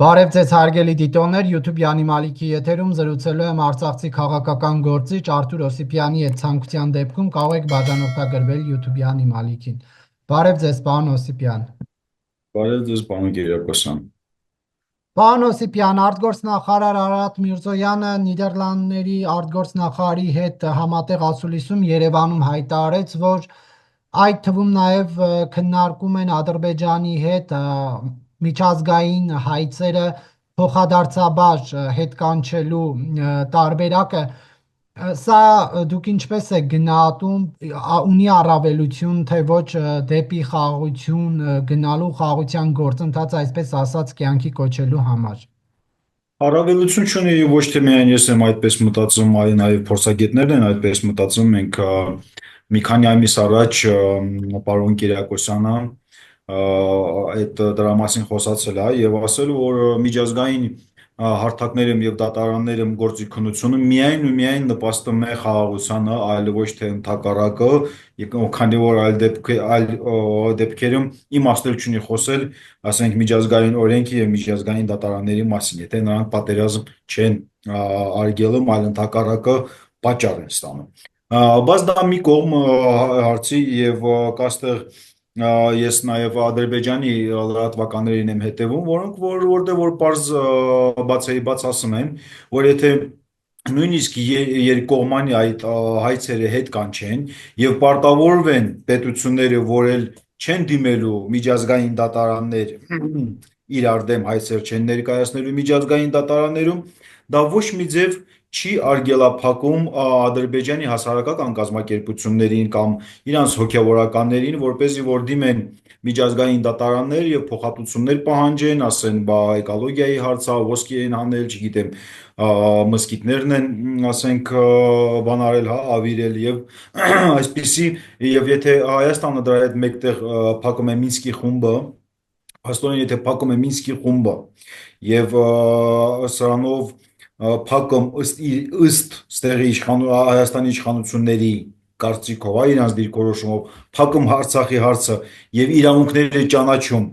Բարև ձեզ հարգելի դիտողներ, YouTube-յանի Մալիքի եթերում զրուցելու եմ արցախցի քաղաքական գործիչ Արթուր Օսիպյանի հետ ցանկության դեպքում կարող եք բաժանորդագրվել YouTube-յանի Մալիքին։ Բարև ձեզ, պարոն Օսիպյան։ Բարև ձեզ, պարոն Կիրակոսյան։ Պարոն Օսիպյան, արտգործնախարար Արարատ Միրզոյանը Նիդերլանդների արտգործնախարարի հետ համատեղ ասուլիսում Երևանում հայտարարեց, որ այդ թվում նաև քննարկում են Ադրբեջանի հետ միջազգային հայցերը փոխադարձաբար հետ կանչելու տարբերակը, սա դուք ինչպես եք գնահատում, ունի առավելություն, թե ոչ դեպի խաղաղություն գնալու խաղաղության գործընթացը, այսպես ասած, կյանքի կոչելու համար։ Առավելություն չունի ոչ թե միայն ես եմ այդպես մտածում, այլ նաև փորձագետներն են այդպես մտածում։ Մենք մի քանի ամիս առաջ պարոն Կիրակոսյանը այդ դրա մասին խոսացել է եւ ասել, որ միջազգային հարթակներում եւ դատարաններում գործի քննությունը միայն ու միայն նպաստում է խաղաղությանը, այլ ոչ թե ընդհակառակը, քանի որ այլ դեպքերում իմաստ չունի խոսել, ասենք միջազգային օրենքի եւ միջազգային դատարանների մասին, եթե նրանք պատերազմ չեն արգելում, այլ ընդհակառակը պատճառ են ստանում։ Բայց դա մի կողմ հարցի եւ կաստեղ ես նաև Ադրբեջանի լրատվականներին եմ հետևում, որոնք որտեղ որ պարզ բաց ասում են, որ եթե նույնիսկ երկկողմանի այդ հայցերը հետ կանչեն եւ պարտավորվեն պետությունները, որ էլ չեն դիմելու միջազգային դատարաններ իրար դեմ հայցեր չեն ներկայացնելու միջազգային դատարաններում, դա ոչ մի ձև չի արգելափակում Ադրբեջանի հասարակական կազմակերպություններին կամ իրանց հոգևորականներին, որպեսզի որ դիմեն միջազգային դատարաններ եւ փոխհատուցումներ պահանջեն, ասեն, բա էկոլոգիայի հարցը, ոսկի են հանել, չգիտեմ, մսկիթներն են, ասենք, բանարել, հա, ավիրել եւ այսպիսի եւ եթե Հայաստանը դրա հետ մեկտեղ փակում է Մինսկի խումբը, փաստորեն եթե փակում է Մինսկի խումբը եւ սրանով փակում ըստ ստեղի Հայաստանի իշխանությունների կարծիքով, իրանց դիրքորոշումով փակում Արցախի հարցը եւ իրավունքները ճանաչում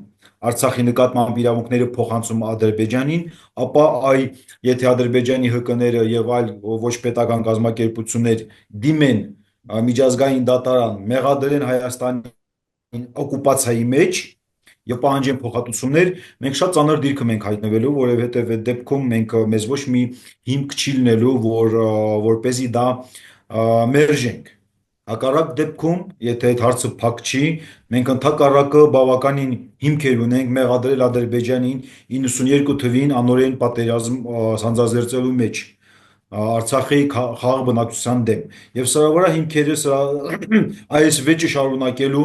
Արցախի նկատմամբ իրավունքները փոխանցում Ադրբեջանին, ապա եթե Ադրբեջանի ՀԿ-ները եւ այլ ոչ պետական կազմակերպություններ դիմեն միջազգային դատարան, մեղադրեն Հայաստանին օկուպացիայի մեջ եւ պահանջեն փոխհատուցումներ, մենք շատ ծանր դիրքում ենք հայտնվելու, որովհետեւ այդ դեպքում մեզ ոչ մի հիմք չի լինելու, որպեսզի դա մերժենք։ Հակառակ դեպքում, եթե այդ հարցը փակ չի, մենք ընդհակառակը բավականին հիմքեր ունենք մեղադրել Ադրբեջանին 92 թվին անօրեն պատերազմ սանձազերծելու մեջ Արցախի խաղաղ բնակչության դեմ։ Եվ սրա վրա հիմքերը այս վեճը շարունակելու,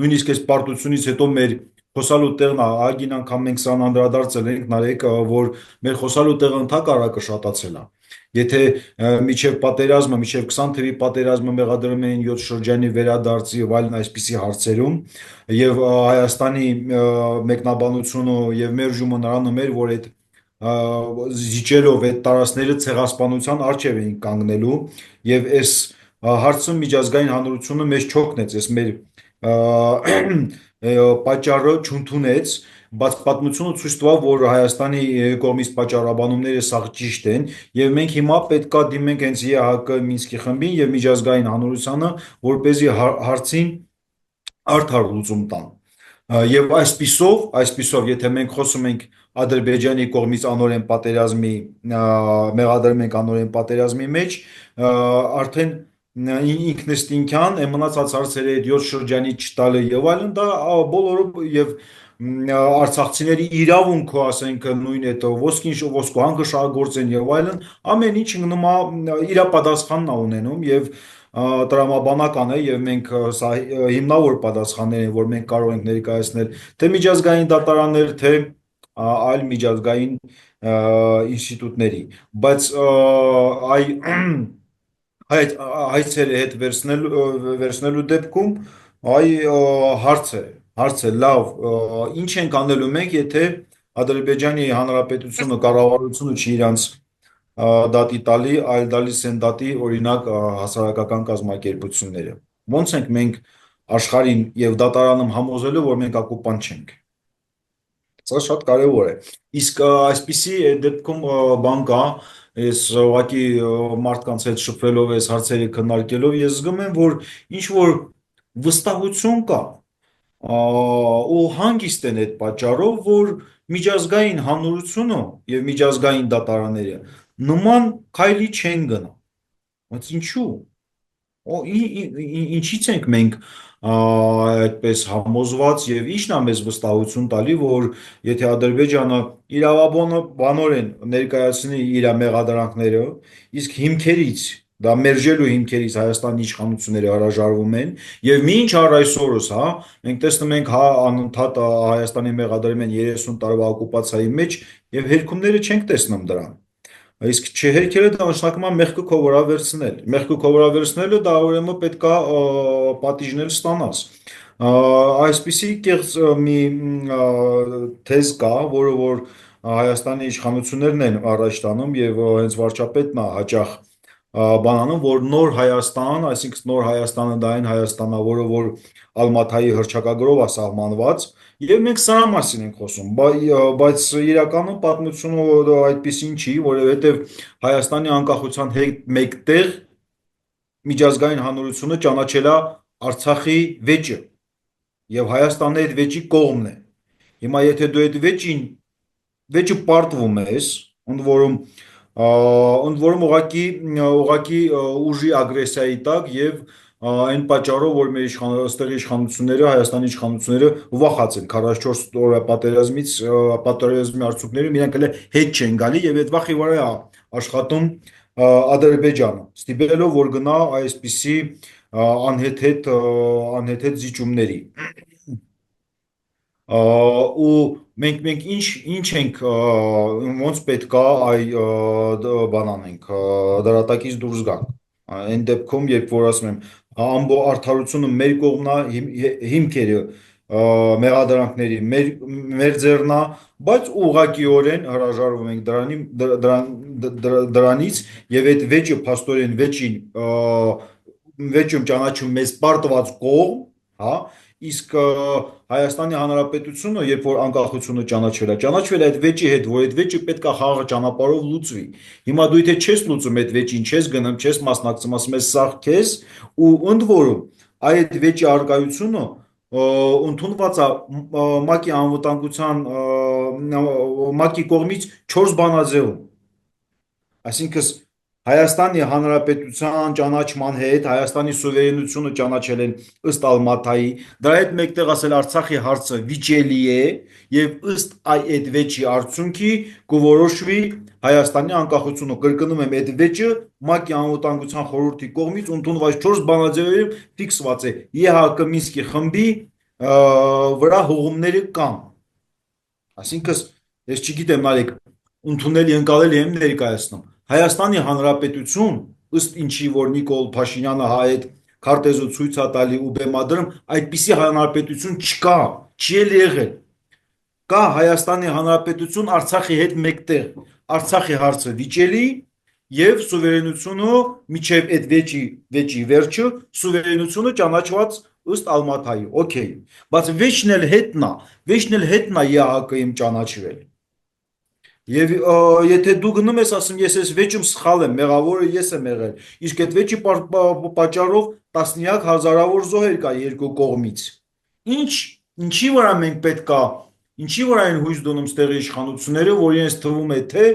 նույնիսկ այս պարտությունից հետո մեր խոսալու տեղն է, ագին անգամ մենք սրան անդրադարձել ենք, նարեկ, որ մեր խոսալու տեղը ընդհակառակը շատացել է։ Եթե միջև պատերազմը, միջև 20 թվի պատերազմը մեղադրում էին 7 շրջանի վերադարձի եւ այլն այսպիսի հարցերում, եւ Հայաստանի մեկնաբանությունը եւ մերժումը նրանում էր, որ այդ զիջելով այդ տարածքները ցեղասպանության առջև էին կանգնելու եւ այս հարցում միջազգային հանրությունը մեզ չօգնեց, այս մեր պատճառը չընդունեց, բայց պատմությունը ցույց տվավ, որ Հայաստանի կողմից պատճառաբանումները սաղ ճիշտ են եւ մենք հիմա պետքա դիմենք հենց ԵԱՀԿ Մինսկի խմբին եւ միջազգային հանրությանը, որպեսզի հարցին արդար լուծում տան։ Եվ այսպիսով, եթե մենք խոսում ենք Ադրբեջանի կողմից անօրեն պատերազմի, մեղադրում ենք անօրեն պատերազմի մեջ, արդեն ինքնըստինքյան մնացած հարցերը այդ 7 շրջանի չտալը եւ այլն, դա բոլորը եւ արցախցիների իրավունքը, ասենք, նույն այդ ոսկուհանքը շահագործեն եւ այլն, ամեն ինչ նոմա իր պատասխանն է ունենում եւ տրամաբանական է եւ մենք սա հիմնավոր պատասխաններ են, որ մենք կարող ենք ներկայացնել թե միջազգային դատարաններ, թե այլ միջազգային ինստիտուտների, բայց այդ հայցերը հետ վերցնելու դեպքում հարց է լավ, ինչ ենք անելու մենք, եթե Ադրբեջանի Հանրապետությունը կառավարությունը չի իրանց դատի տալի, այլ դալիս են դատի օրինակ հասարակական կազմակերպությունները։ Ոնց ենք մենք աշխարհին եւ դատարանում համոզելու, որ մենք օկուպանտ չենք։ Սա շատ կարևոր է։ Իսկ այսպիսի դեպքում բան կա, ես ուղղակի մարդկանց հետ շփվելով այս հարցերը քննարկելով, ես զգում եմ, որ ինչ որ վստահություն կա, ու հանգիստ են այդ պատճառով, որ միջազգային հանրությունը եւ միջազգային դատարանները նման քայլի չեն գնա։ Բայց ինչու՞։ Ինչից ենք մենք այդպես համոզված եւ ի՞նչն է մեզ վստահություն տալի, որ եթե Ադրբեջանը իրավաբանորեն ներկայացնի իր մեղադրանքները, իսկ հիմքերից դա մերժելու հիմքերից Հայաստանի իշխանությունները հրաժարվում են եւ մինչ առ այսօրս, հա, մենք տեսնում ենք հա անընդհատ Հայաստանի մեղադրում են 30 տարվա օկուպացիայի մեջ եւ հերքումները չենք տեսնում դրան։ Իսկ չհերքելը դա նշանակում է մեղքը քո վրա վերցնել։ Մեղքը քո վրա վերցնելը դա ուրեմն պետքա պատիժներ ստանաս։ Այսպիսի կեղծ մի թեզ կա, որը որ Հայաստանի իշխանություններն են առաջ տանում եւ հենց վարչապետն է հաճախ բանանում, որ նոր Հայաստան, այսինքն նոր Հայաստանը դա այն Հայաստանն է, որը որ Ալմաթայի հռչակագրով է սահմանված, եւ մենք սրա մասին ենք խոսում, բայց իրականում պատմությունը այդպեսին չի, որովհետեւ Հայաստանի անկախության հետ մեկտեղ միջազգային հանրությունը ճանաչել է Արցախի վեճը եւ Հայաստանն այդ վեճի կողմն է։ Հիմա եթե դու այդ վեճը պարտվում ես, ընդ որում ուղակի ուժի ագրեսիայի տակ եւ այն պատճառով, որ մեր այստեղ իշխանությունները, Հայաստանի իշխանությունները վախած են 44 օրյա պատերազմի արդյունքներում իրանք հենց հետ չեն գալի եւ այդ վախի վրա է աշխատում Ադրբեջանը, ստիպելով որ գնա այսպիսի անհեթեթ զիջումների։ Ու մենք ինչ ենք ոնց պետքա բան անենք դրատակից դուրս գանք այն դեպքում երբ որ ասում եմ արդարությունը մեր կողմնա հիմքերը մեղադրանքների մեր ձեռնա բայց ուղղակիորեն հրաժարվում ենք դրանից եւ այդ վեճը փաստորեն վեճում ճանաչում մեզ պարտված կողմ, հա, իսկ Հայաստանի Հանրապետությունը, երբ որ անկախությունը ճանաչվել է այդ վեճի հետ, որ այդ վեճը պետք է խաղաղ ճանապարհով լուծվի։ Հիմա դու եթե չես լուծում այդ վեճին, չես գնում, չես մասնակցում, ասում ես սաղ քեզ, ու ընդ որում այդ վեճի արկայությունը ընդունված է ՄԱԿ-ի անվտանգության ՄԱԿ-ի կողմից 4 բանաձևում։ Այսինքն Հայաստանի Հանրապետության ճանաչման հետ Հայաստանի սուվերենությունը ճանաչել են ըստ Ալմաթայի, դրա հետ մեկտեղ ասել Արցախի հարցը վիճելի է եւ ըստ այդ վեճի արդյունքի կորոշվի Հայաստանի անկախությունը։ Կրկնում եմ, այդ վեճը ՄԱԿ-ի անվտանգության խորհրդի կողմից ընդունված 4 բանաձևերով ֆիքսված է։ ԵՀԿ Մինսկի խմբի վրա հողումները կան։ Այսինքն ես չգիտեմ, Նարեկ, ընդունելի ընկալելի եմ ներկայացնում։ Հայաստանի Հանրապետություն, ըստ ինչի որ Նիկոլ Փաշինյանը հայ այդ քարտեզը ցույց է տալի ու բեմադրում, այդպիսի հանրապետություն չկա, չի էլ եղել։ Կա Հայաստանի Հանրապետություն Արցախի հետ մեկտեղ, Արցախի հարցը վիճելի եւ սուվերենությունը միջև այդ վեճի վերջը սուվերենությունը ճանաչված ըստ Ալմաթայի, օքեյ, բայց վեճն էլ հետնա ԵԱՀԿ-ին ճանաչվել։ Եվ եթե դու գնում ես ասում ես այս վեճում սխալ եմ, մեղավորը ես եմ եղել, իսկ այդ վեճի պատճառով տասնյակ հազարավոր զոհեր կա երկու կողմից։ Ինչի վրա մենք պետքա, ինչի վրա են հույս դնում ստեղի իշխանությունները, որ իրենց թվում է թե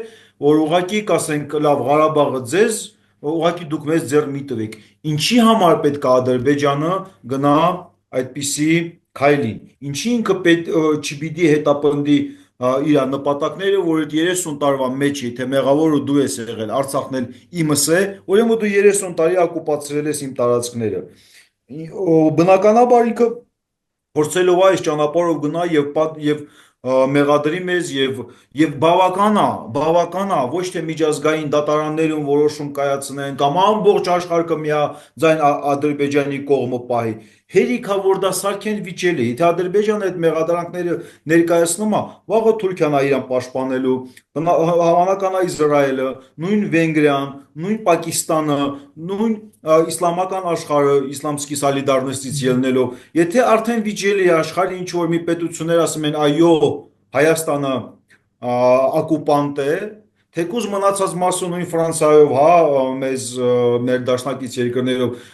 որ ուղղակի կասենք լավ Ղարաբաղը ձեզ, ուղղակի դուք մեզ ձեռ մի տվեք։ Ինչի համար պետք է Ադրբեջանը գնա այդպիսի քայլին։ Ինչի ինքը չպիտի հետապնդի իր նպատակները, որ այդ 30 տարվա մեջ եթե մեղավորը դու ես եղել, Արցախն էլ իմս է, ուրեմն դու 30 տարի օկուպացրել ես իմ տարածքները։ Բնականաբար ինքը փորձելով այս ճանապարհով գնա եւ մեղադրի մեզ եւ բավական է ոչ թե միջազգային դատարաններում որոշում կայացնեն կամ ամբողջ աշխարհը միաձայն Ադրբեջանի կողմը պահի։ Հերիքա որ դա սարքեն վիճելի, եթե Ադրբեջանը այդ մեղադրանքները ներկայացնում է, վաղը Թուրքիան է իրան պաշտպանելու, հավանական է Իսրայելը, նույն Վենգրիան, նույն Պակիստանը, նույն իսլամական աշխարհը, իսլամսկի սոլիդարնոստից ելնելով, եթե արդեն վիճելի է աշխարհի ինչ որ մի պետություններ ասում են այո, Հայաստանը ակուպանտ է, թեկուզ մնացած մասը նույն Ֆրանսիայով, հա, մեր դաշնակից երկրներով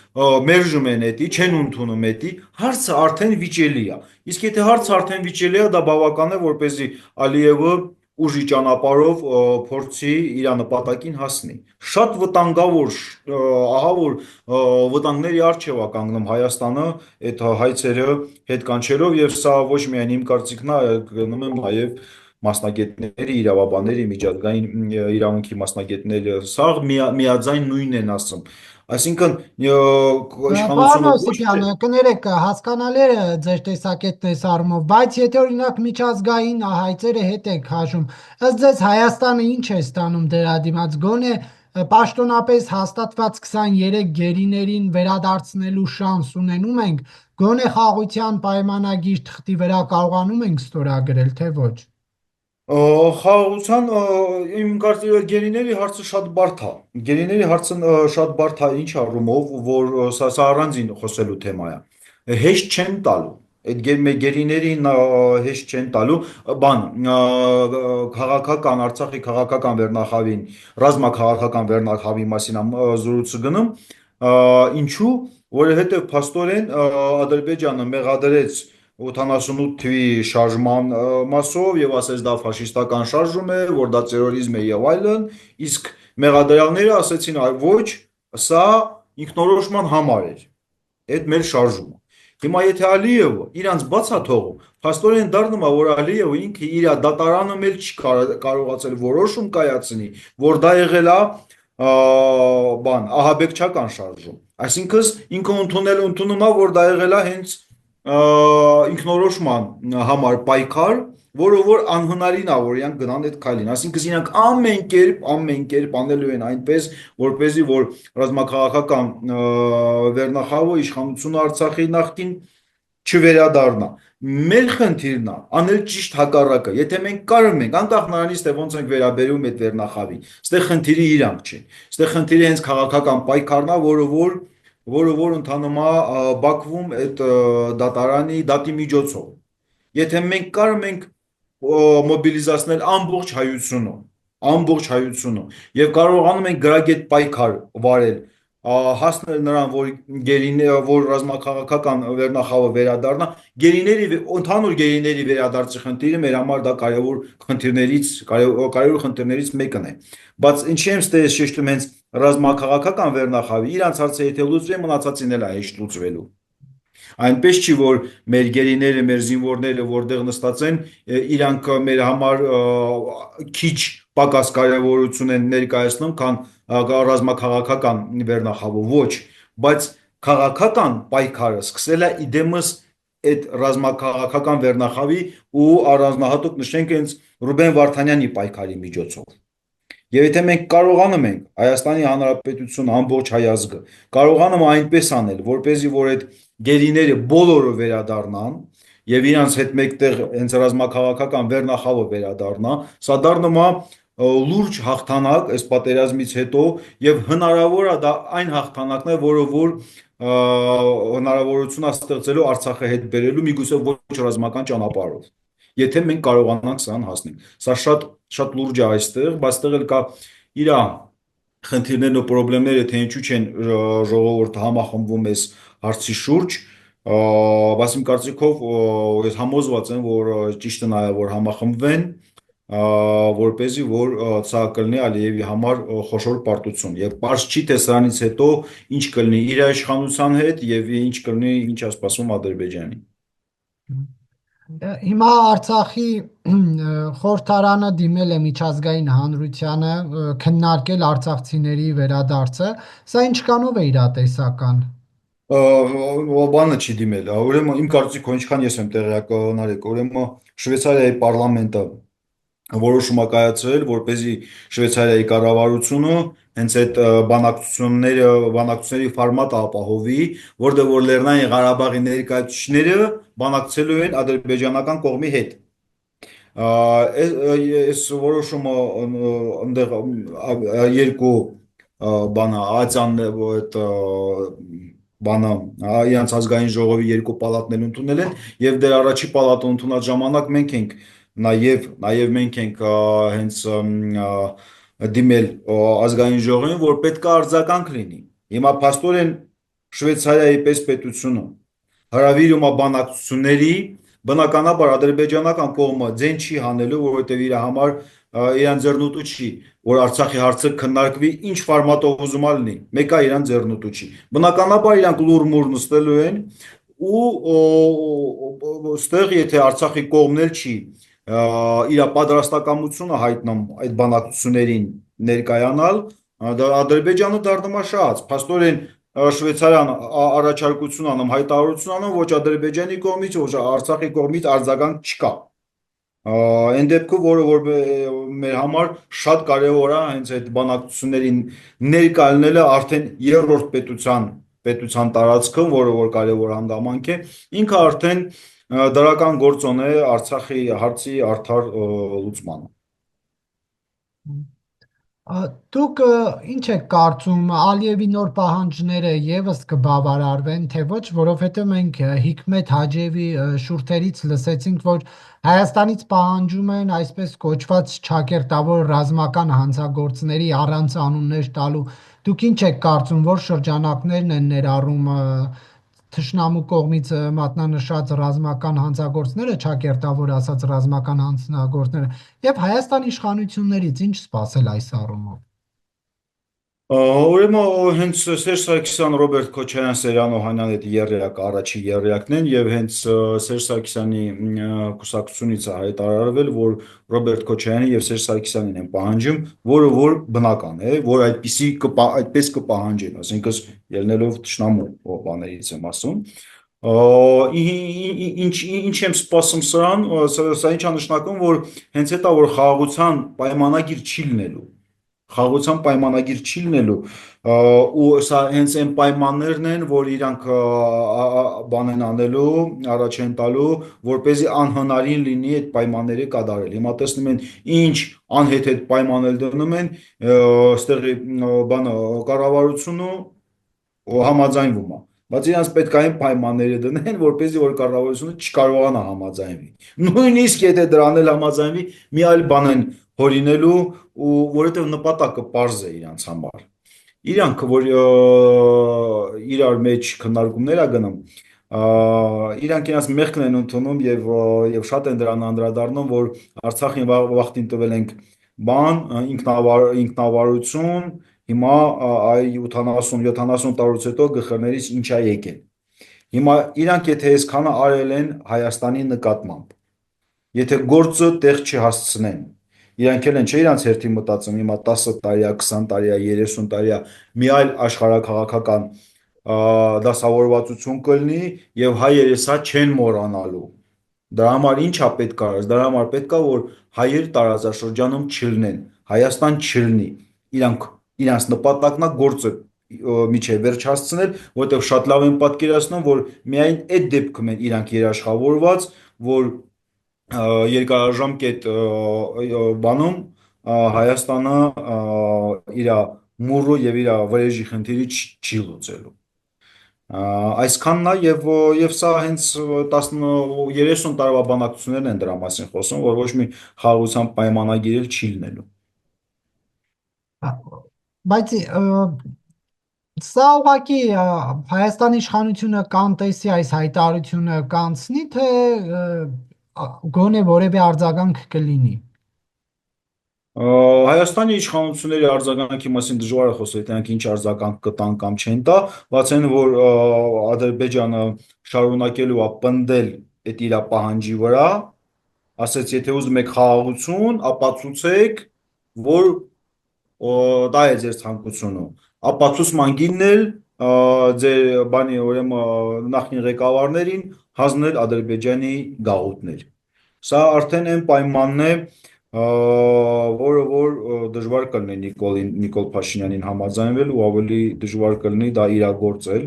մերժում են էդի, չեն ընդունում էդի, հարցը արդեն վիճելի է։ Իսկ եթե հարցը արդեն վիճելի է, դա բավական է, որպեսզի Ալիևը ուժի ճանապարհով փորձի իր նպատակին հասնի։ Շատ վտանգավոր, ահա որ վտանգների առջև է կանգնում Հայաստանը այդ հայցերը հետ կանչելով եւ սա ոչ միայն իմ կարծիքն է, այլ գնում եմ նաեւ մասնագետների, իրավաբանների, միջազգային իրավունքի մասնագետների, սա միաձայն նույնն են ասում։ Այսինքն Պարոն իշխանությունը ոչ թե Օսիպյանը, կներեք, հասկանալի է ձեր տեսակետն այս առումով, բայց եթե օրինակ միջազգային հայցերը հետ եք հաշվում, ըստ ձեզ Հայաստանը ինչ է ստանում դրա դիմաց, գոնե պաշտոնապես հաստատված 23 գերիներին վերադարձնելու շանս ունենում ենք, գոնե խաղաղության պայմանագիր թղթի վրա կարողանում ենք ստորագրել, թե ոչ։ Խաղաղության իմ կարծիքով գերիների հարցը շատ բարդ է։ Գերիների հարցը շատ բարդ է ինչ առումով, որ սա առանձին խոսելու թեմա է։ Հեշտ չեն տալու։ Այդ գերիներին հեշտ չեն տալու, բան քաղաքական Արցախի քաղաքական վերնախավին, ռազմաքաղաքական վերնախավի մասին զրույցը գնում, ինչու, որովհետև փաստորեն Ադրբեջանը մեղադրեց 88 թվի շարժման մասով եւ ասեց դա ֆաշիստական շարժում է, որ դա տերորիզմ է եւ այլն, իսկ մեղադրյալները ասեցին ոչ, սա ինքնորոշման համար էր, այդ մեր շարժումը։ Հիմա եթե Ալիևը իրանց բաց է թողում, փաստորեն դառնում է, որ Ալիևը ինքը իր դատարանը էլ չի կարողացել որոշում կայացնի, որ դա եղել է բան ահաբեկչական շարժում։ Այսինքն ինքը ընդունում է, որ դա եղել է հենց ինքնորոշման համար պայքար, որը որ անհնարին է, որ իրանք գնան այդ քայլին։ Այսինքն իրանք ամեն կերպ անելու են այնպես, որպեսզի որ ռազմաքաղաքական վերնախավը իշխանությունը Արցախի նախկին չվերադառնա։ Մեր խնդիրն է անել ճիշտ հակառակը։ Եթե մենք կարում ենք, անկախ նրանից թե ոնց ենք վերաբերում այդ վերնախավին, այստեղ խնդիրը իրանք չեն։ Այստեղ խնդիրը հենց քաղաքական պայքարն է, որը որ ընթանում է Բաքվում այդ դատարանի դատի միջոցով։ Եթե մենք կարում ենք մոբիլիզացնել ամբողջ հայությունը եւ կարողանում ենք գրագետ պայքար վարել, հասնել նրան, որ որ ռազմաքաղաքական վերնախավը վերադառնա, ընդհանուր գերիների վերադարձի խնդիրը մեր համար դա կարևոր խնդիրներից մեկն է։ Բայց ինչի եմ ստե շեշտում հենց ռազմաքաղաքական վերնախավի, իրանց հարցը եթե լուծվի, մնացածին էլ է հեշտ լուծվելու։ Այնպես չի, որ մեր գերիները, մեր զինվորները, որտեղ նստած են, իրանք մեր համար քիչ պակաս կարևորություն են ներկայացնում, քան ռազմաքաղաքական վերնախավը, ոչ, բայց քաղաքական պայքարը սկսել է իդեմս այդ ռազմաքաղաքական վերնախավի ու առանձնահատուկ նշենք հենց Ռուբեն Վարդանյանի պայքարի միջոցով։ Եվ եթե մենք կարողանում ենք Հայաստանի Հանրապետություն ամբողջ հայ ազգը կարողանում այնպես անել, որպեսզի որ այդ գերիները բոլորը վերադառնան եւ իրանց հետ մեկտեղ հենց ռազմաքաղաքական վերնախավը վերադառնա, սա դառնում է լուրջ հաղթանակ այս պատերազմից հետո եւ հնարավոր է դա այն հաղթանակն է, որը որ հնարավորություն է ստեղծելու Արցախը հետ բերելու միգուցե ոչ ռազմական ճանապարհով։ Եթե մենք կարողանանք սրան հասնել։ Սա շատ լուրջ է այստեղ, բայց այստեղ էլ կա իր խնդիրներն ու խնդիրները, թե ինչու չեն ժողովուրդը համախմբվում այս հարցի շուրջ, բայց իմ կարծիքով ես համոզված եմ, որ ճիշտը նա է, որ համախմբվեն, որպեսզի որ սա կլինի Ալիևի համար խոշոր պարտություն եւ պարզ չի թե սրանից հետո ինչ կլինի իր իշխանության հետ եւ ինչ կլինի ինչ է սպասվում Ադրբեջանի։ Հիմա Արցախի խորհրդարանը դիմել է միջազգային հանրությանը քննարկել արցախցիների վերադարձը, սա ինչ կանով է իրատեսական։ Բանը չի դիմել, ուրեմն իմ կարծիքով ինչքան ես եմ տեղյակ նարեկ, ուրեմն Շվեյցարիայի պարլամենտը որոշում է կայացրել, որպեսզի Շվեյցարիայի կառավարությունը հենց այդ բանակցությունների ֆորմատը ապահովի, որտեղ որ Լեռնային Ղարաբաղի ներկայացուցիչները բանակցելու են ադրբեջանական կողմի հետ։ Այս որոշումը այնտեղ երկու բանա ացան այդ բանը իրանց ազգային ժողովի երկու պալատներ ընդունել են եւ դեր առաջի պալատը ընդունած ժամանակ մենք ենք նաև մենք ենք հենց դիմել ազգային ժողովին, որ պետք է արձագանք լինի։ Հիմա փաստորեն Շվեյցարիայի պես պետությունը հրավիրում է բանակցությունների, բնականաբար ադրբեջանական կողմը ձեն չի հանելու, որովհետև իր համար իրան ձեռնտու չի, որ Արցախի հարցը քննարկվի ինչ ֆորմատով ուզում ալնի, մեկը իրան ձեռնտու չի։ Բնականաբար իրանք լուր-մուր նստելու են ու ստեղ եթե Արցախի կողմն էլ չի իր պատրաստակամությունը հայտնում այդ բանակցություններին ներկայանալ, Ադրբեջանը դառնում է շահած։ Փաստորեն Շվեյցարիան առաջարկություն անում, հայտարարություն անում, ոչ Ադրբեջանի կողմից, ոչ Արցախի կողմից արձագանք չկա։ Այն դեպքում, որ մեր համար շատ կարևոր է հենց այդ բանակցություններին ներկա լինելը արդեն երրորդ պետության տարածքում, որ կարևոր հանգամանք է, ինքը արդեն դրական գործոն է Արցախի հարցի արդար լուծմանը։ Դուք ինչ եք կարծում, Ալիևի նոր պահանջները եւս կբավարարվեն, թե ոչ, որովհետև մենք Հիկմետ Հաջիևի շուրթերից լսեցինք, որ Հայաստանից պահանջում են այսպես կոչված ճակերտավոր ռազմական հանցագործների առանց անուններ տալու։ Դուք ինչ եք կարծում, որ շրջանակներն են ներառում թշնամու կողմից մատնանշած ռազմական հանցագործները, ճակերտավոր ասած ռազմական հանցագործները, եւ Հայաստան իշխանություններից ինչ սպասել այս առումով։ Ուրեմն հենց Սերժ Սարգսյան, Ռոբերտ Քոչարյան, Սերյան Օհանյան այդ երրորդը առաջին երրորդն են եւ հենց Սերժ Սարգսյանի կուսակցությունից է հայտարարվել, որ Ռոբերտ Քոչարյանը եւ Սերժ Սարգսյանին են պահանջում, որը բնական է, որ այդպես կպահանջեն, ասենքս ելնելով ճշնամու բաներից եմ ասում։ Ինչ եմ սպասում սրան, սա ինչ է նշանակում, որ հենց հետա որ խաղաղության պայմանագիր չի լինելու խաղաղության պայմանագիր չի լինելու ու սա հենց այն պայմաններն են, որ իրանք բան են անելու, առաջ են տալու, որպեսզի անհնարին լինի այդ պայմանները կատարել։ Հիմա տեսնում են ինչ անհեթեթ պայմաններ դնում են, այստեղ բանը կառավարությունը համաձայնվում է։ Բայց իրանց պետք է այն պայմանները դնեն, որպեսզի որ կառավարությունը չկարողանա համաձայնվի։ Նույնիսկ եթե դրան էլ համաձայնվի, մի այլ բան են հորինելու ու որովհետև նպատակը պարզ է իրանց համար։ Իրանք որ իրար մեջ քննարկումներ ա գնում, իրանք իրաց մեղքն են ընդունում եւ շատ են դրան անդրադառնում, որ Արցախին վախտին տվել ենք բան, ինքնավարություն, հիմա այ 70 տարուց հետո գխրներից ինչ է եկել։ Հիմա իրանք եթե այսքանը արել են Հայաստանի նկատմամբ, եթե գործը տեղ չհասցնեն, իրանք էլ են չէ իրանց հերթի մտածում, հիմա 10 տարի, 20 տարի, 30 տարի մի այլ աշխարհակաղակական դասավորվածություն կլինի եւ հայերը սա չեն մոռանալու։ Դրա համար ինչա պետք է արած, դրա համար պետք է որ հայեր տարածաշրջանում չլինեն, Հայաստան չլինի։ Իրանց նպատակն է գործը միջև վերջ հասցնել, որովհետև շատ լավ են պատկերացնում, որ միայն այդ դեպքում են իրանք երաշխավորված, որ երկարաժամկետ բանում Հայաստանը իր մուրը եւ իր վրեժի խնդիրը չի լուծելու։ Այսքանն է եւ սա հենց 30 տարվա բանակցություններն են դրա մասին խոսում, որ ոչ մի խաղաղության պայմանագիր էլ չի լինելու։ Բայց սա ուղղակի Հայաստանի իշխանությունը կանտեսի այս հայտարարությունը կանցնի, թե գոնե որևէ արձագանք կլինի։ Հայաստանի իշխանությունների արձագանքի մասին դժվար է խոսել, թե ինչ արձագանք կտան կամ չեն տա, բացեն որ Ադրբեջանը շարունակելու է պնդել այդ իր պահանջի վրա, ասեց եթե ուզում եք խաղաղություն, ապացուցեք, որ դա է ձեր ցանկությունը, ապացուցման գիննել ձեր բանի ուրեմն նախնի ղեկավարներին հանձնել Ադրբեջանի գաղութներ։ Սա արդեն այն պայմանն է, որ դժվար կլինի Նիկոլ Փաշինյանին համաձայնվել ու ավելի դժվար կլինի դա իրագործել,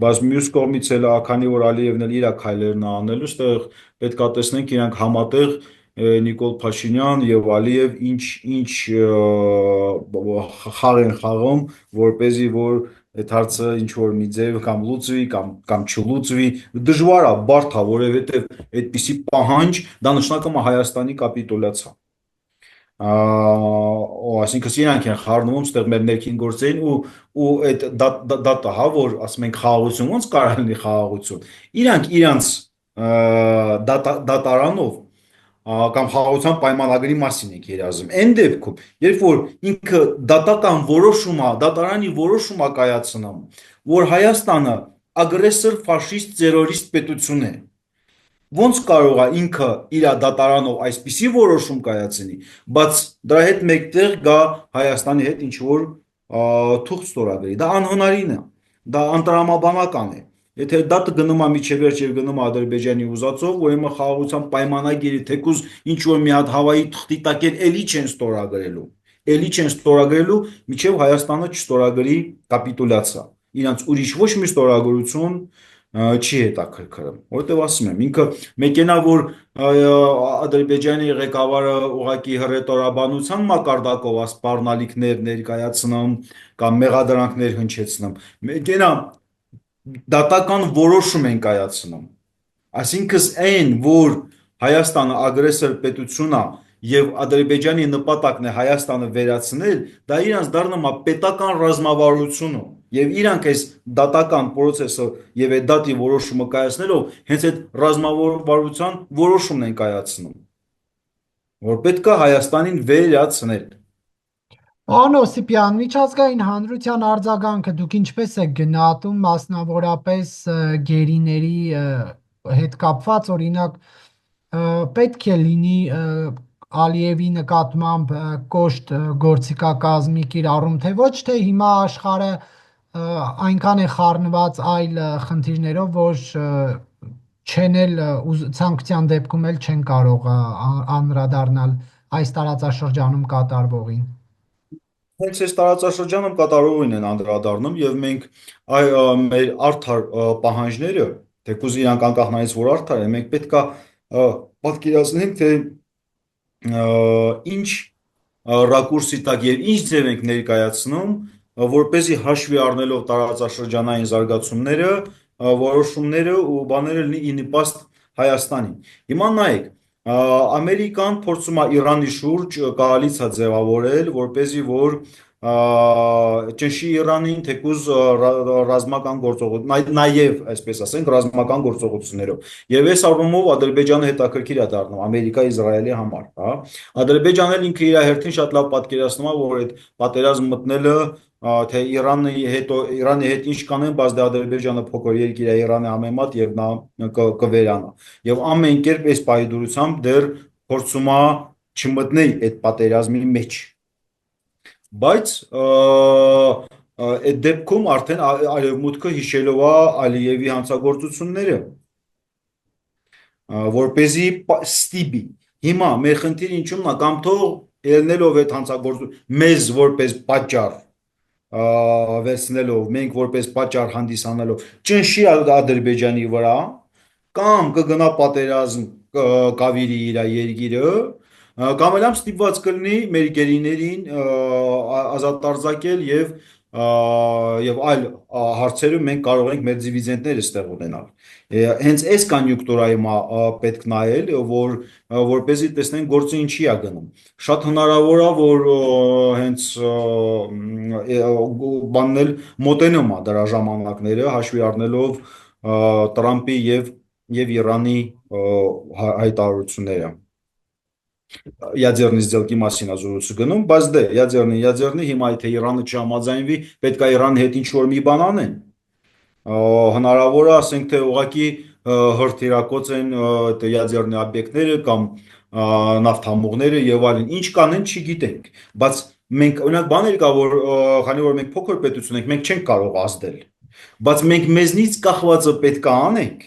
բայց մյուս կողմից էլ քանի որ Ալիևն էլ իր քայլերն է անելու, այստեղ պետք է տեսնենք իրանք համատեղ Նիկոլ Փաշինյան եւ Ալիև ինչ խաղ են խաղում, որպեսզի որ այդ հարցը ինչ որ մի ձև կամ լուծվի կամ չլուծվի դժվար է բարդ է որովհետև այդպիսի պահանջ դա նշանակում է Հայաստանի կապիտուլյացիա այսինքն իրանք են խառնվում ստեղ մեր ներքին գործերին ու այդ դա հա որ ասում ենք խաղաղություն ոնց կարող լինի խաղաղություն իրանք իրանց դատարանով կամ խաղաղության պայմանագրի մասին ենք երազում։ Այն դեպքում, երբ որ ինքը դատական որոշում է, դատարանի որոշում է կայացնում, որ Հայաստանը ագրեսոր ֆաշիստ տերորիստ պետություն է, ոնց կարող է ինքը իր դատարանով այսպիսի որոշում կայացնի, բայց դրա հետ մեկտեղ գա Հայաստանի հետ ինչ որ թուղթ ստորագրի։ Դա անհնարին է, դա անտրամաբանական է։ Եթե դա գնում է միջև վերջ եւ գնում է Ադրբեջանի ուզածով, ուրեմն խաղաղության պայմանագիրը թեկուզ ինչ որ մի հատ Հավայի թղթի տակ էլի չեն ստորագրելու։ Էլի չեն ստորագրելու, միջև Հայաստանը չստորագրի կապիտուլյացիա։ Իրանց ուրիշ ոչ մի ստորագրություն չի հետաքրքրում, որտեվ ասում եմ, ինքը մեկենա որ Ադրբեջանի ղեկավարը ուղակի հռետորաբանության մակարդակով ասպառնալիքներ ներկայացնում կամ մեղադրանքներ հնչեցնում, մեկենա դատական որոշում են կայացնում, այսինքն այն, որ Հայաստանը ագրեսոր պետություն է եւ Ադրբեջանի նպատակն է Հայաստանը վերացնել, դա իրանց դառնում է պետական ռազմավարությունը եւ իրանք այս դատական process-ը եւ այդ դատի որոշումը կայացնելով հենց այդ ռազմավարության որոշումն են կայացնում, որ պետք է Հայաստանին վերացնել։ Պարոն Օսիպյան, միջազգային հանրության արձագանքը դուք ինչպես եք գնահատում, մասնավորապես գերիների հետ կապված, օրինակ պետք է լինի Ալիևի նկատմամբ կոշտ գործիքակազմի կիրառում, թե ոչ թե հիմա աշխարհը այնքան է խառնված այլ խնդիրներով, որ չեն էլ ցանկության դեպքում էլ չեն կարող անդրադառնալ այս տարածաշրջանում կատարվողին։ Հենց այս տարածաշրջանում կատարողին են անդրադառնում եւ մենք մեր արդար պահանջները, թեկուզ իրանք անկախնայից որ արդար է, մենք պետքա պատկերացնենք, թե ինչ ռակուրսի տակ եւ ինչ ձև ենք ներկայացնում, որպեսզի հաշվի առնելով տարածաշրջանային զարգացումները, որոշումները ու բաները լինի ի նպաստ Հայաստանին։ Հիմա նայեք, Ամերիկան փորձում է Իրանի շուրջ կոալիցիա ձևավորել, որպեսզի որ ճնշի Իրանին թեկուզ ռազմական գործողություն, նաև այսպես ասենք ռազմական գործողություններով։ Եվ այս առումով Ադրբեջանը հետաքրքիր է դառնում Ամերիկա-Իսրայելի համար, հա։ Ադրբեջանը ինքը իր հերթին շատ լավ պատկերացնում է, որ այդ պատերազմ մտնելը թե Իրանի հետ ինչ կանեն, բայց դե Ադրբեջանը փոքր երկիր է Իրանի համեմատ եւ նա կվերանա։ Եւ ամեն կերպ այս պայդուրությամբ դեռ փորձում է չմտնել այդ պատերազմի մեջ։ Բայց այդ դեպքում արդեն արևմուտքը հիշելով է Ալիևի հանցագործությունները, որպեսզի ստիպի։ Հիմա մեր խնդիրը ինչու՞մն է, կամ թող ելնելով այդ հանցագործություն մեզ որպես պատճառ վերցնելով, մենք որպես պատճառ հանդիսանալով ճնշի Ադրբեջանի վրա, կամ կգնա պատերազմ կավիրի իր երկիրը, կամ էլ ստիպված կլինի մեր գերիներին ազատ արձակել եւ այլ հարցերում մենք կարող ենք մեր դիվիդենդները ստեղ ունենալ։ Հենց այս կոնյունկտուրայի պետք նայել, որպեսզի տեսնենք գործը ինչի է գնում։ Շատ հնարավոր է, որ հենց բանն էլ մոտենում է դրա ժամանակները, հաշվի առնելով Տրամպի եւ Իրանի հայտարարությունները։ Ядерной сделки մասին է զրույցը գնում, բայց դե ядерный հիմա եթե Իրանը չհամաձայնվի, պետք է Իրանի հետ ինչ որ մի բան անեն։ Հնարավոր է, ասենք թե ուղղակի հրթիռակոծ են ядерный օբյեկտները կամ նավթամուղները եւ այլն, ինչ կանեն չգիտենք, բայց մենք օրինակ բաներ կա, որ քանի որ մենք փոքր պետություն ենք, մենք չենք կարող ազդել, բայց մենք մեզնից կախվածը պետք է անենք,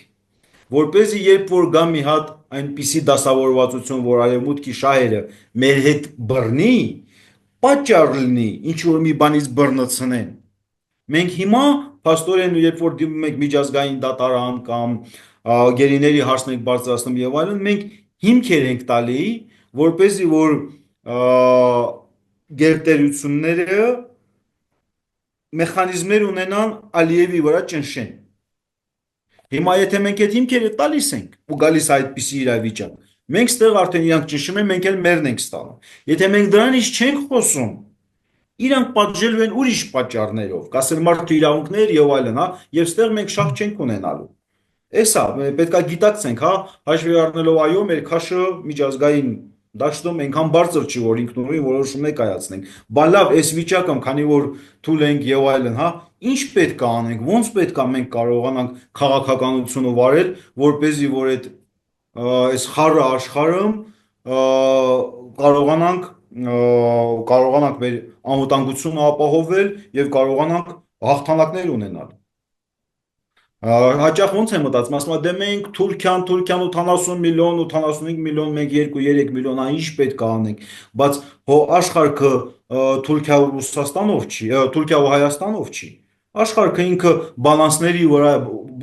որպեսզի երբ որ գա մի հատ այնպիսի դասավորվածություն, որ արևմուտքի շահերը մեր հետ բռնի, պատճառ լինի ինչ որ մի բանից բռնցնեն։ Մենք հիմա փաստորեն երբ որ դիմում ենք միջազգային դատարան կամ գերիների հարցն ենք բարձրացնում եւ այլն, մենք հիմքեր ենք տալի, որպեսզի որ գերտերությունները մեխանիզմներ ունենան Ալիևի վրա ճնշեն։ Հիմա եթե մենք այդ հիմքերը տալիս ենք ու գալիս է այդպիսի իրավիճակ, մենք ստեղ արդեն իրանք ճնշում են, մենք էլ մերն ենք ստանում։ Եթե մենք դրանից չենք խոսում, իրանք պատժելու են ուրիշ պատճառներով, կասեն մարդու իրավունքներ եւ այլն, հա, եւ ստեղ մենք շահ չենք ունենալու։ Էսա պետքա գիտակցենք, հա, հաշվի առնելով այո, մեր քաշը միջազգային դաշտում այնքան բարձր չի, որ ինքնուրույն որոշումներ կայացնենք։ Բա լավ, այս վիճակում, քանի որ թույլ ենք եւ այլն, հա, ինչ պետք է անենք, ոնց պետք է մենք կարողանանք քաղաքականությունը վարել, որ เป զի որ այս խառը աշխարհում կարողանանք կարողանանք մեր անվտանգությունը ապահովել եւ կարողանանք հաղթանակներ ունենալ։ Հաճախ ոնց եմ մտածում, ասում եմ, դե մենք Թուրքիան 80 միլիոն, 85 միլիոն, մենք 2-3 միլիոն, ինչ պետք է անենք, բայց հո աշխարհը Թուրքիա ու Ռուսաստանով չի, Թուրքիա ու Հայաստանով չի։ Աշխարհը ինքը բալանսների վրա,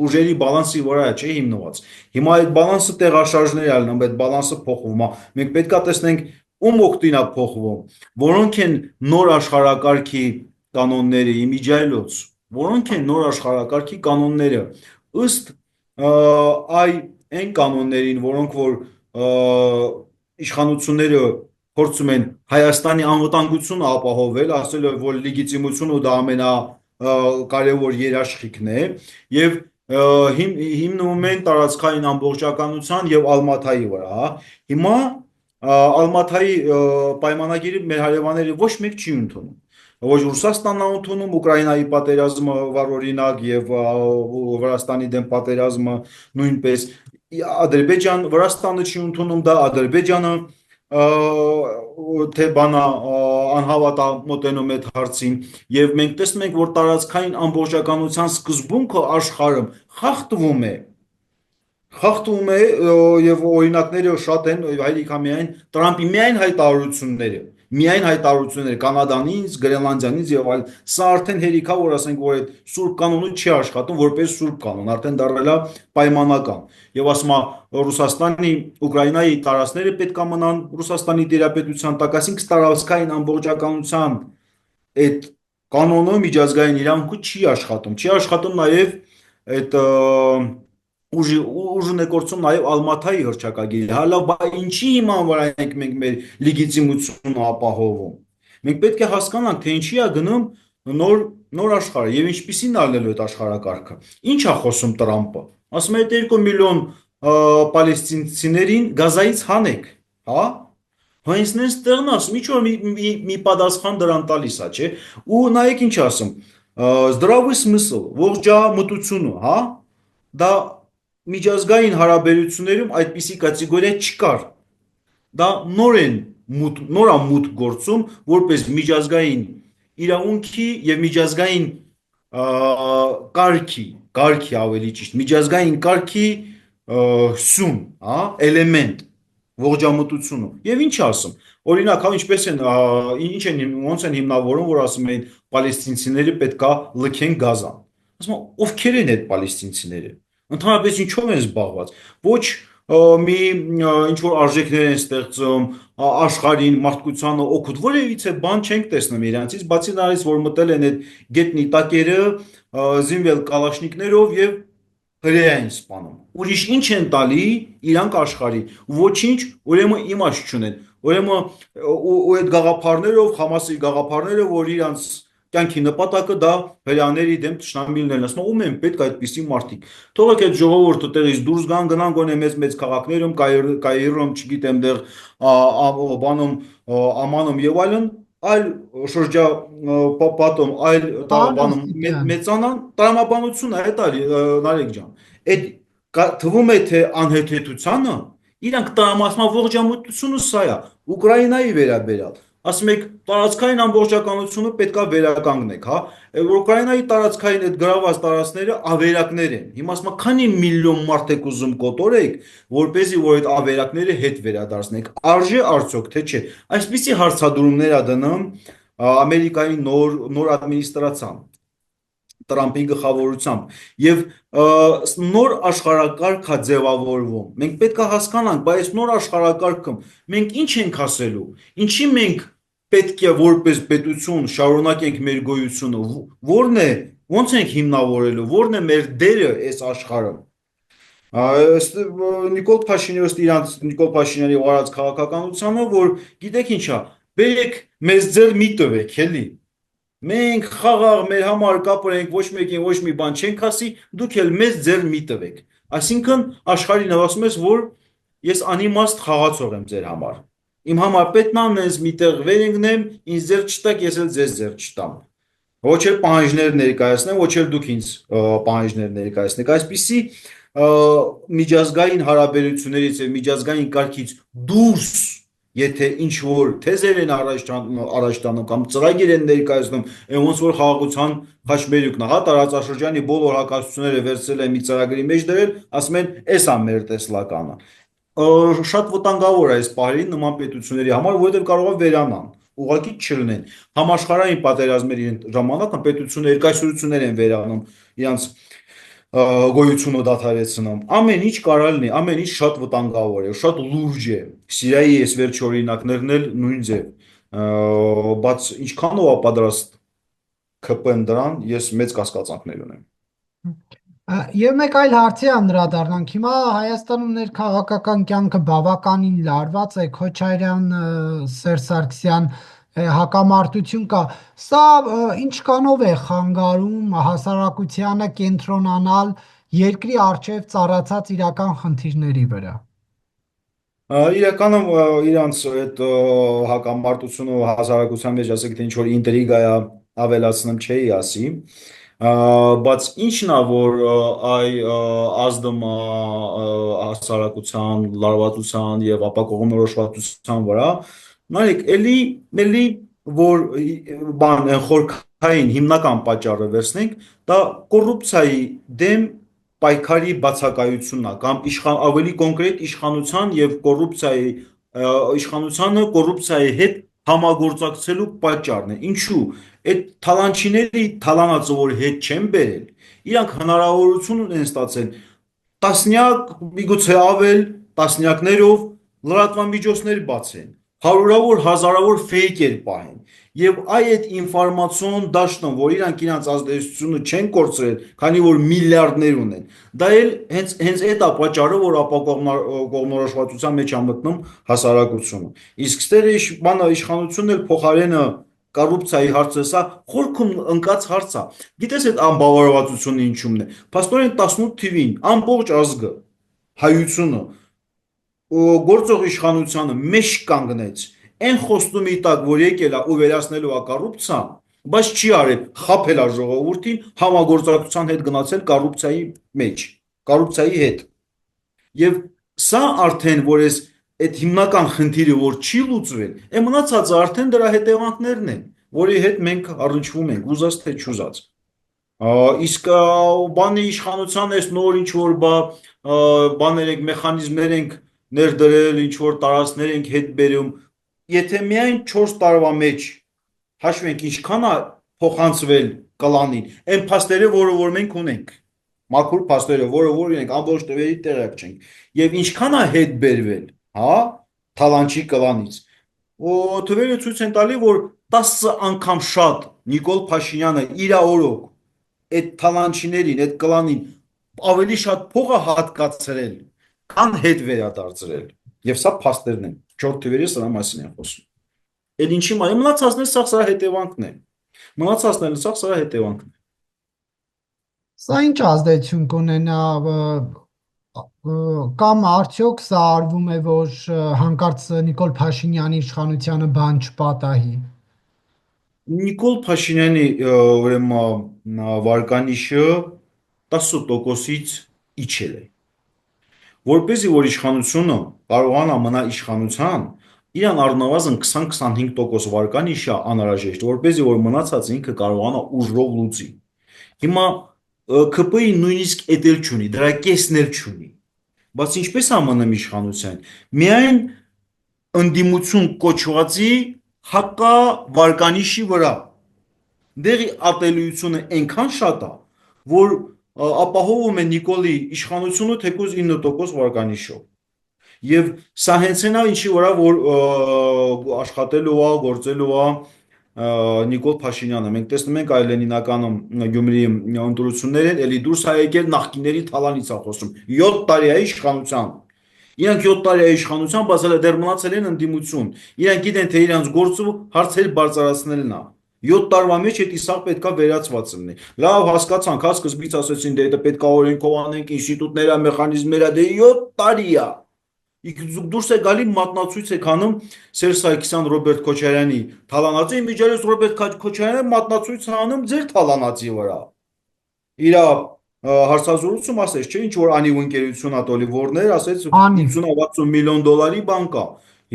ուժերի բալանսի վրա է, չէ՞ հիմնված։ Հիմա այդ բալանսը տեղաշարժներ ալն, այդ բալանսը փոխվում է։ Մենք պետք է տեսնենք ում օգտին է փոխվում, որոնք են նոր աշխարհակարգի կանոնները, իմիջիայլոց, որոնք են նոր աշխարհակարգի կանոնները ըստ այն կանոններին, որոնք որ իշխանությունները փորձում են Հայաստանի անվտանգությունը ապահովել, ասելով որ լեգիտիմությունը դա կարևոր երաշխիքն է եւ հիմնվում են տարածքային ամբողջականության եւ Ալմաթայի վրա, հա։ Հիմա Ալմաթայի պայմանագիրը մեր հարևանները ոչ մեկ չի ընդունում։ Ոչ Ռուսաստանն է ընդունում, Ուկրաինայի պատերազմը վառօրինակ եւ Վրաստանի դեմ պատերազմը նույնպես Ադրբեջան, Վրաստանը չի ընդունում դա, Ադրբեջանը թե բանա անհավատա մոտենում այդ հարցին եւ մենք տեսնում ենք որ տարածքային ամբողջականության սկզբունքը աշխարհում խախտվում է եւ օրինակները շատ են հայրիկա միայն Տրամպի միայն հայտարարությունները Կանադանից, Գրենլանդիանից եւ այլ սա արդեն հերիքա որ ասենք որ այդ սուրբ կանոնը չի աշխատում որպես սուրբ կանոն արդեն դառել է պայմանական եւ ասում է Ռուսաստանի Ուկրաինայի տարածքները պետք է մնան Ռուսաստանի տիրապետության տակ ասինքն տարածքային ամբողջականության այդ կանոնը միջազգային իրավունքը չի աշխատում նաեւ այդ ուժն է կորցնում նաև Ալմաթայի հռչակագիրը, հա լավ, բա ինչի հիման վրա ենք մենք մեր լեգիտիմությունը ապահովում։ Մենք պետք է հասկանանք, թե ինչի է գնում նոր աշխարհը եւ ինչպիսին ալնելու այդ աշխարհակարգը։ Ինչ է խոսում Տրամպը։ Ասում է 2 միլիոն պալեստինցիներին Գազայից հանեք, հա։ Հենց նենց տեղն ասում, ինչ որ մի պատասխան դրան տալիս է, չէ։ Ու նայեք ինչ ասում։ Здравый смысл, ողջամտությունը, հա։ Դա միջազգային հարաբերություններում այդպիսի կատեգորիա չկար։ Դա նորամուտ գործում որպես միջազգային իրավունքի եւ միջազգային կարգի ավելի ճիշտ, միջազգային կարգի սյուն, հա, էլեմենտ ողջամտությունը։ Եվ ինչ ասում։ Օրինակ, հա ոնց են հիմնավորում, որ ասում են պալեստինցիները պետքա լքեն Գազան։ Ասում ովքեր են այդ պալեստինցիները։ Ընդհանրապես ինչով են զբաղված։ Ոչ մի ինչ որ արժեքներ են ստեղծում, աշխարհին, մարդկությանը օգուտ, որևիցե բան չենք տեսնում իրանցից, բացի նրանից, որ մտել են այդ գետնի տակերը, զինվել կալաշնիկներով եւ հրեա են սպանում։ Ուրիշ ինչ են տալի իրանք աշխարհի։ Ոչինչ, ուրեմն իմաստ չունեն։ Ուրեմն ու այդ գաղափարներով, Համասի գաղափարները, որ իրանց կյանքի նպատակը դա հրեաների դեմ ճշնամիներն ասում ում են պետք այդպիսի մարդիկ թողեք այդ ժողովուրդը տեղից դուրս գան գնան գոնե մեծ քաղաքներում Կայրում չգիտեմ դեռ բանում Ամանում եւ այլն այլ շրջապատում այլ բանում մեծանան տրամաբանությունը այդ Նարեկ ջան այդ թվում է թե անհեթեթությանը իրանք տրամասման ողջամտությունը սա է Ուկրաինայի վերաբերյալ ասում եք տարածքային ամբողջականությունը պետքա վերականգնեք, հա, Ուկրաինայի տարածքային այդ գրաված տարածքները ավերակներ են։ Հիմա ասում քանի միլիոն մարդ եք ուզում կոտորեք, որպեսզի որ այդ ավերակները հետ վերադարձնեք։ Արժե արդյոք թե չէ։ Այսպիսի հարցադրումներ ա դնում Ամերիկայի նոր ադմինիստրացիան Տրամպի գլխավորությամբ եւ նոր աշխարհակարգ է ձևավորվում։ Մենք պետք է հասկանանք, բայց այս նոր աշխարհակարգում մենք ինչ ենք ասելու։ Ինչի մենք պետք է որպես պետություն շարունակենք մեր գոյությունը, ո՞րն է, ո՞նց ենք հիմնավորելու, ո՞րն է մեր դերը այս աշխարհում։ Նիկոլ Փաշինյանը ըստ իրանց Նիկոլ Փաշինյանի վարած քաղաքականությանը, որ գիտեք ինչա, բերեք մեզ ձեր մի տվեք, էլի։ Մենք խաղաղ մեր համար կապրենք, ոչ մեկին ոչ մի բան չենք ասի, դուք էլ մեզ ձեր մի տվեք։ Այսինքն աշխարհին ասում ես, որ ես անիմաստ խաղացող եմ ձեր համար։ Իմ համար պետք է մեզ միտեղ վեր ընկնեմ, ինձ ձեր չտակ, ես էլ ձեզ ձեր չտամ։ Ոչ էլ պահանջներ ներկայացնեմ, ոչ էլ դուք ինձ պահանջներ ներկայացնեք։ Այսպիսի միջազգային հարաբերություններից եւ միջազգային կարգից դուրս, եթե ինչ որ թեզեր են առաջ տանում կամ ծրագիր են ներկայացնում, այն ոնց որ խաղաղության խաչմերուկն է, հա, տարածաշրջանի բոլոր հակասությունները վերցրել են մի ծրագրի մեջ դրել, ասում են, էս է մեր տեսլականը։ Շատ վտանգավոր է այս պահերին նման պետությունների համար, որովհետև կարող է վերանան, ուղղակի չլինեն։ Համաշխարհային պատերազմների ժամանակ պետությունները երկայսրություններ են վերանում իրանց գոյությունը դադարեցնում։ Ամեն ինչ կարող լինի, ամեն ինչ շատ վտանգավոր է, շատ լուրջ է։ Սիրիայի այս վերջ օրինակներն էլ նույն ձև։ Բայց ինչքանով է պատրաստ ԿՊ-ն դրան, ես մեծ կասկածանքներ ունեմ։ Եվ մեկ այլ հարցի անդրադառնանք։ Հիմա Հայաստանում ներքաղաքական կյանքը բավականին լարված է, Քոչարյան, Սերժ Սարգսյան հակամարտություն կա։ Սա ինչքանով է խանգարում հասարակությանը կենտրոնանալ երկրի առջև ծառացած իրական խնդիրների վրա։ Իրականում իրանց այդ հակամարտությունը հասարակության մեջ ասեք թե ինչ որ ինտրիգա է ավելացնում չէի ասի, բայց ինչն է որ ազդում հասարակության լարվածության եւ ապակողմնորոշվածության վրա, նայեք, էլի որ բան խորքային հիմնական պատճառը վերցնենք, դա կոռուպցիայի դեմ պայքարի բացակայությունն է կամ ավելի կոնկրետ իշխանության եւ կոռուպցիայի իշխանությանը կոռուպցիայի հետ համագործակցելու պատճառն է։ Ինչու՞։ Այդ թալանչիների թալանածը որ հետ չեն բերել, իրանք հնարավորություն են ստացել տասնյակ, միգուցե ավել, տասնյակներով լրատվամիջոցներ բացեն, հարյուրավոր, հազարավոր ֆեյքեր պահեն։ Եվ այդ ինֆորմացիոն դաշտում, որ իրանք ազդեցությունը չեն կորցրել, քանի որ միլիարդներ ունեն, դա էլ հենց այդ է պատճառը, որ ապակողմնորոշվածության մեջ է մտնում հասարակությունը։ Իսկ ստեր բանը իշխանությունն էլ փոխարենը կոռուպցիայի հարցը, սա խորքում ընկած հարց է։ Գիտես այդ անբավարարվածությունը ինչումն է։ Փաստորեն 18 թվին ամբողջ ազգը, հայությունը գործող իշխանությանը մեջ կանգնեց այն խոստումի տակ, որ եկել է ու վերացնելու է կոռուպցիան, բայց չի արել, խաբել է ժողովրդին, համագործակցության հետ գնացել կոռուպցիայի մեջ, կոռուպցիայի հետ։ Եվ սա արդեն, որ այդ հիմնական խնդիրը որ չի լուծվել, այն մնացածը արդեն դրա հետևանքներն են, որի հետ մենք առնչվում ենք, ուզած թե չուզած։ Իսկ բանի իշխանության այս նոր ինչ որ բաներ ենք, մեխանիզմներ ենք ներդրել, ինչ որ տարածքներ ենք հետ բերում, եթե միայն 4 տարվա մեջ հաշվենք ինչքան է փոխանցվել կլանին, այն փաստերը, որ մենք ունենք, մաքուր փաստերը, որ ունենք, ամբողջ տվերի տեղյակ չենք, եւ ինչքան է հետ բերվել, հա, թալանչի կլանից, թվերը ցույց են տալի, որ 10 անգամ շատ Նիկոլ Փաշինյանը իր օրոք այդ թալանչիներին, այդ կլանին ավելի շատ փող է հատկացրել, քան հետ վերադարձրել։ Եվ սա փաստերն են, 4 թվերի սրա մասին են խոսում։ Այդ ինչի մայ մնացածն է, սա սրա հետևանքն է։ Մնացածն է, սա սրա հետևանքն է։ Սա ինչ ազդեցություն կունենա կամ արդյոք սա արվում է, որ հանկարծ Նիկոլ Փաշինյանի իշխանությանը բան չպատահի։ Նիկոլ Փաշինյանի ուրեմն վարկանիշը 10%-ից իջել է։ Որպեսզի որ իշխանությունը կարողանա մնալ իշխանության, իրան առնվազն 20-25% վարկանիշը անհրաժեշտ, որպեսզի որ մնացած ինքը կարողանա ուժով լուծի։ Հիմա ԿՊ-ի նույնիսկ էդ էլ չունի, դրա կեսն էլ չունի։ Բայց ինչպես է մնում իշխանության։ Միայն ընդդիմություն կոչվածի հակավարկանիշի վրա դեղի ատելությունը այնքան շատ է, որ ապահովում է Նիկոլի իշխանությունը թեկուզ 9% վարկանիշով։ Եվ սա հենց այն է, ինչի վրա որ աշխատելու է, գործելու է Նիկոլ Փաշինյանը։ Մենք տեսնում ենք այ Լենինականում Գյումրիի ընտրություններ են, էլի դուրս ա եկել նախկինների թալանից ա խոսում։ 7 տարի է իշխանության։ Իրանք 7 տարի է իշխանության, բայց հələ դեռ մնացել են ընդդիմություն։ Իրանք գիտեն, թե իրանք գործը հարցեր բարձրացնելն է։ 7 տարվա մեջ այդ իսաղ պետքա վերացված լինի։ Լավ, հասկացանք, հա սկզբից ասեցին, դե դա պետքա օրենքով անենք, ինստիտուտները, մեխանիզմները, դե 7 տարի է։ Դուրս է գալի մատնացույց է քանում Սերժ Սարգսյան Ռոբերտ Քոչարյանի թալանացի, միջերս Ռոբերտ Քոչարյանը մատնացույց է անում ձեր թալանացի վրա։ Իր հարցազրույցում ասեց, չէ, ինչ որ անի ու ընկերություն ա տոլի որներ, ասեց Անի 50-60 միլիոն դոլարի բան կա։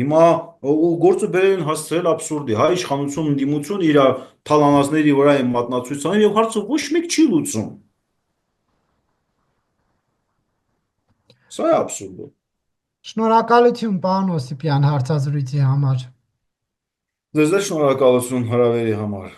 Հիմա ու գործը բերել են հասցրել աբսուրդի, հա իշխանություն ընդդիմություն իր թալանածների վրա են մատնացույց անում եւ հարցը ոչ մեկ չի լուծում։ Սա է աբսուրդը։ շնորհակալություն, պարոն Օսիպյան, հարցազրույցի համար։ Ձեզ էլ շնորհակալություն հրավերի համար։